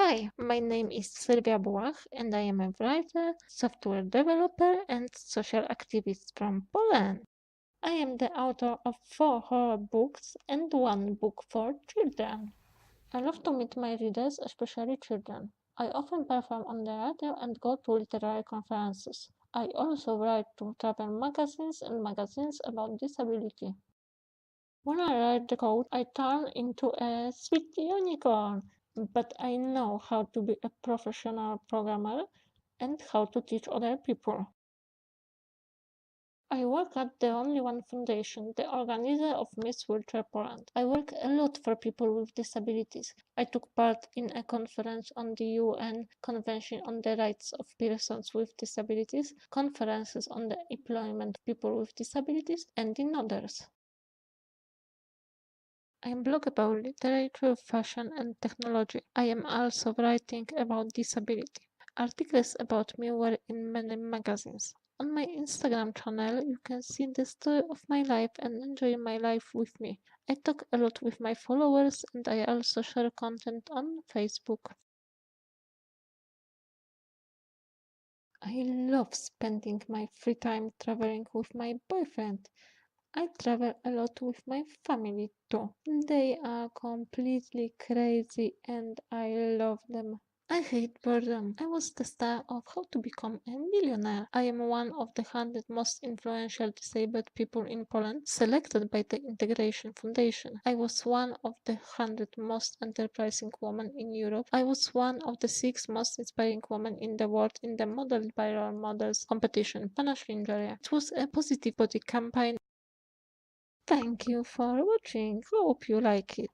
Hi, my name is Sylwia Bułach and I am a writer, software developer and social activist from Poland. I am the author of 4 horror books and 1 book for children. I love to meet my readers, especially children. I often perform on the radio and go to literary conferences. I also write to travel magazines and magazines about disability. When I write the code, I turn into a sweet unicorn, but I know how to be a professional programmer and how to teach other people. I work at the Only One Foundation, the organizer of Miss Wheelchair Poland. I work a lot for people with disabilities. I took part in a conference on the UN Convention on the Rights of Persons with Disabilities, conferences on the employment of people with disabilities, and in others. I blog about literature, fashion, and technology. I am also writing about disability. Articles about me were in many magazines. On my Instagram channel, you can see the story of my life and enjoy my life with me. I talk a lot with my followers and I also share content on Facebook. I love spending my free time traveling with my boyfriend. I travel a lot with my family too. They are completely crazy and I love them. I hate boredom. I was the star of How to Become a Millionaire. I am one of the 100 most influential disabled people in Poland, selected by the Integration Foundation. I was one of the 100 most enterprising women in Europe. I was one of the 6 most inspiring women in the world in the Modeled by Role Models competition, Panashlingeria. It was a positive body campaign. Thank you for watching. Hope you like it.